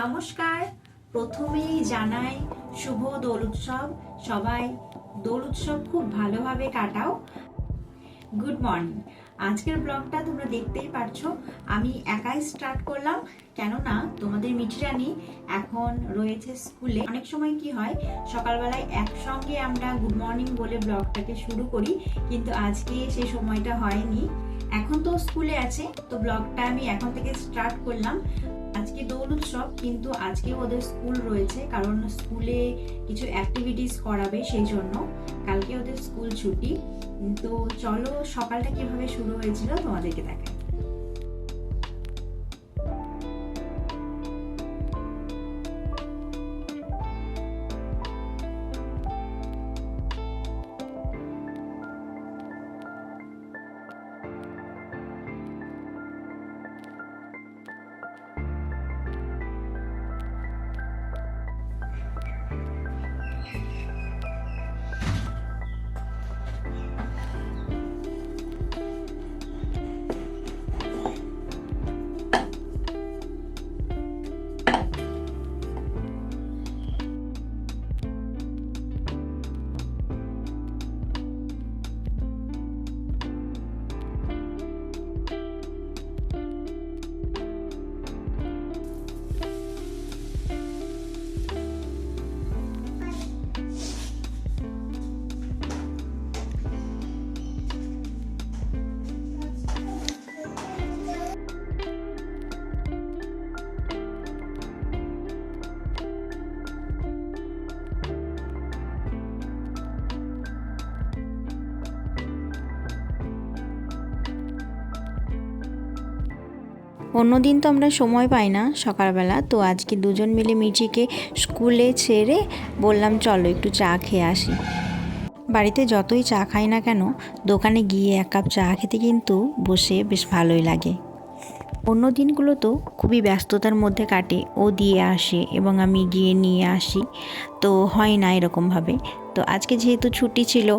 নমস্কার। প্রথমেই জানাই শুভ দোল উৎসব। সবাই দোল উৎসব খুব ভালোভাবে কাটাও। Good morning. আজকের ব্লগটা তোমরা দেখতেই পারছো, আমি একাই স্টার্ট করলাম, কেননা তোমাদের মিঠি রানী এখন রয়েছে স্কুলে। অনেক সময় কি হয়, সকালবেলায় একসঙ্গে আমরা গুড মর্নিং বলে ব্লগটাকে শুরু করি, কিন্তু আজকে সেই সময়টা হয়নি। এখন তো স্কুলে আছে, তো ব্লগটা আমি এখন থেকে স্টার্ট করলাম। আজকে দোল উৎসব, কিন্তু আজকে ওদের স্কুল রয়েছে, কারণ স্কুলে কিছু অ্যাক্টিভিটিস করাবে, সেই জন্য কালকে ওদের স্কুল ছুটি। তো চলো সকালটা কিভাবে শুরু হয়েছিল তোমাদেরকে দেখাই। অন্যদিন তো আমরা সময় পাই না সকালবেলা, তো আজকে দুজন মিলে মিঠিকে স্কুলে ছেড়ে বললাম চলো একটু চা খেয়ে আসি। বাড়িতে যতই চা খাই না কেন, দোকানে গিয়ে এক কাপ চা খেতে কিন্তু বসে বেশ ভালোই লাগে। অন্য দিনগুলো তো খুবই ব্যস্ততার মধ্যে কাটে, ও দিয়ে আসে এবং আমি গিয়ে নিয়ে আসি, তো হয় না এরকমভাবে। তো আজকে যেহেতু ছুটি ছিল,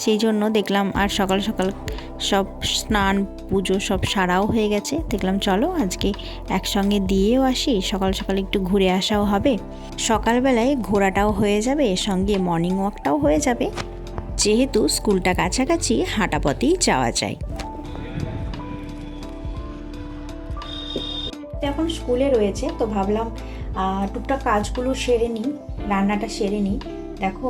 সেই জন্য দেখলাম আর সকাল সকাল সব স্নান পুজো সব সারাও হয়ে গেছে, দেখলাম চলো আজকে একসঙ্গে দিয়েও আসি, সকাল সকাল একটু ঘুরে আসাও হবে, সকালবেলায় ঘোরাটাও হয়ে যাবে, সঙ্গে মর্নিং ওয়াকটাও হয়ে যাবে, যেহেতু স্কুলটা কাছাকাছি হাঁটা পথেই যাওয়া যায়। এখন স্কুলে রয়েছে, তো ভাবলাম টুকটাক কাজগুলো সেরে নিই, রান্নাটা সেরে নিই। দেখো,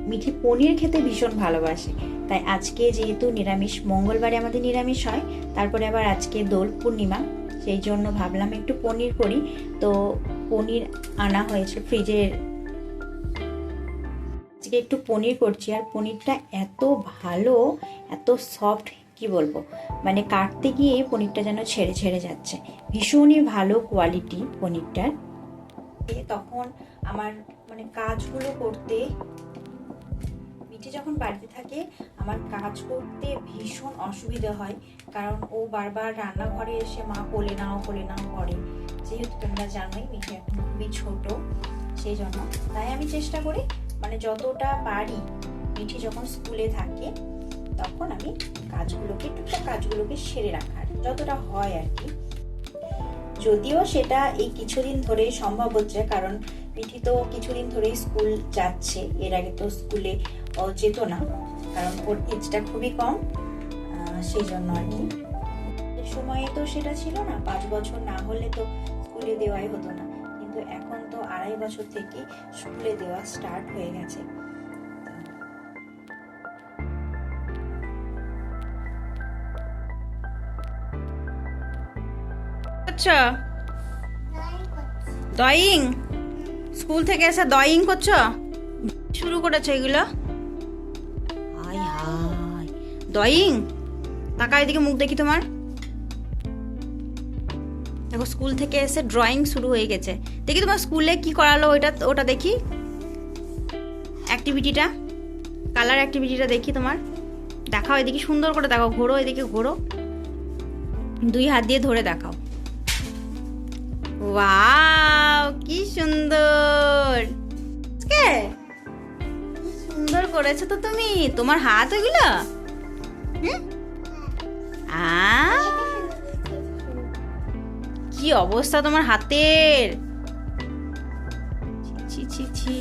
মিঠি পনির খেতে ভীষণ ভালোবাসে, তাই আজকে যেহেতু নিরামিষ, মঙ্গলবারে আমাদের নিরামিষ হয়, তারপরে আবার আজকে দোল পূর্ণিমা, সেই জন্য ভাবলাম একটু পনির করি। তো পনির আনা হয়েছে ফ্রিজের, আজকে একটু পনির করছি। আর পনিরটা এত ভালো, এত সফট, কি বলবো, মানে কাটতে গিয়ে পনিরটা যেন ছেড়ে ছেড়ে যাচ্ছে, ভীষণই ভালো কোয়ালিটি পনিরটার। তখন আমার মানে কাজগুলো করতে, মিঠি যখন বাড়িতে থাকে আমার কাজ করতে ভীষণ অসুবিধা হয়, কারণ ও বারবার রান্নাঘরে এসে মা কোলে নাও করে, যেহেতু তোমরা জানোই মিঠি এখন খুবই ছোট, সেই জন্য তাই আমি চেষ্টা করি মানে যতটা পারি, মিঠি যখন স্কুলে থাকে তখন আমি টুকটাক কাজগুলোকে সেরে রাখার যতটা হয় আর কি। যদিও সেটা এই কিছুদিন ধরেই সম্ভব হচ্ছে, কারণ মিঠি তো কিছুদিন ধরেই স্কুল যাচ্ছে, এর আগে তো স্কুলে যেত না, কারণ ওর এজটা খুবই কম, সেই জন্য আর কি। সময়ে তো সেটা ছিল না, 5 বছর না হলে তো স্কুলে দেওয়াই হতো না, কিন্তু এখন তো 2.5 বছর থেকে স্কুলে দেওয়া স্টার্ট হয়ে গেছে। আচ্ছা, ড্রয়িং স্কুল থেকে এসে ড্রয়িং করছো, শুরু করেছো এগুলো? হাই হাই, ড্রয়িং, তাকা এদিকে, মুখ দেখি তোমার। দেখো স্কুল থেকে এসে ড্রয়িং শুরু হয়ে গেছে। দেখি তোমার স্কুলে কি করালো, ওটা দেখি, অ্যাক্টিভিটিটা, কালার অ্যাক্টিভিটিটা দেখি তোমার, দেখাও এদিকে, সুন্দর করে দেখাও, ঘোরো এদিকে, ঘোরো, 2 হাত দিয়ে ধরে দেখাও। ওয়াও, কি সুন্দর, সুন্দর করেছো তো তুমি, তোমার হাত ওইগুলো। কি অবস্থা তোমার হাতের, এসেছি।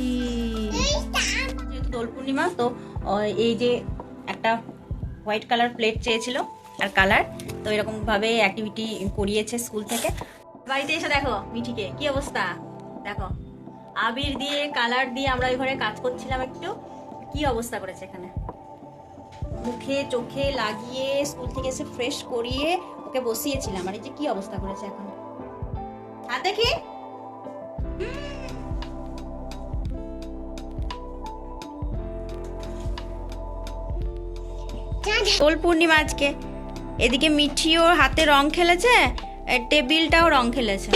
যেহেতু দোল পূর্ণিমা তো এই যে একটা হোয়াইট কালার প্লেট চেয়েছিল আর কালার, তো এরকম ভাবে অ্যাক্টিভিটি করিয়েছে স্কুল থেকে। বাড়িতে এসে দেখো মিঠিকে কি অবস্থা, দেখো আবির দিয়ে কালার দিয়ে আমরা ওই ঘরে কাজ করছিলাম, একটু কি অবস্থা করেছে এখানে, মুখে চোখে লাগিয়ে স্কুল থেকে এসে ফ্রেশ করিয়ে ওকে বসিয়েছিলাম, আর এই যে কি অবস্থা করেছে এখন। হাত দেখি, দোল পূর্ণিমা আজকে, এদিকে মিঠিও হাতে রং খেলেছে, টেবিলটাও রং খেলেছে,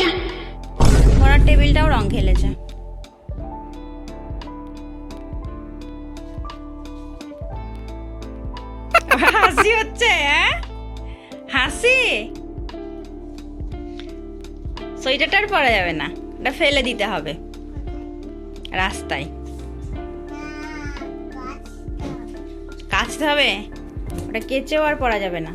ঘোড়ার টেবিলটাও রং খেলেছে। হাসি হচ্ছে, হ্যাঁ হাসি। সোয়েটারটা আর পরা যাবে না, এটা ফেলে দিতে হবে রাস্তায়, কাচতে হবে, ওটা কেচেও আর পরা যাবে না।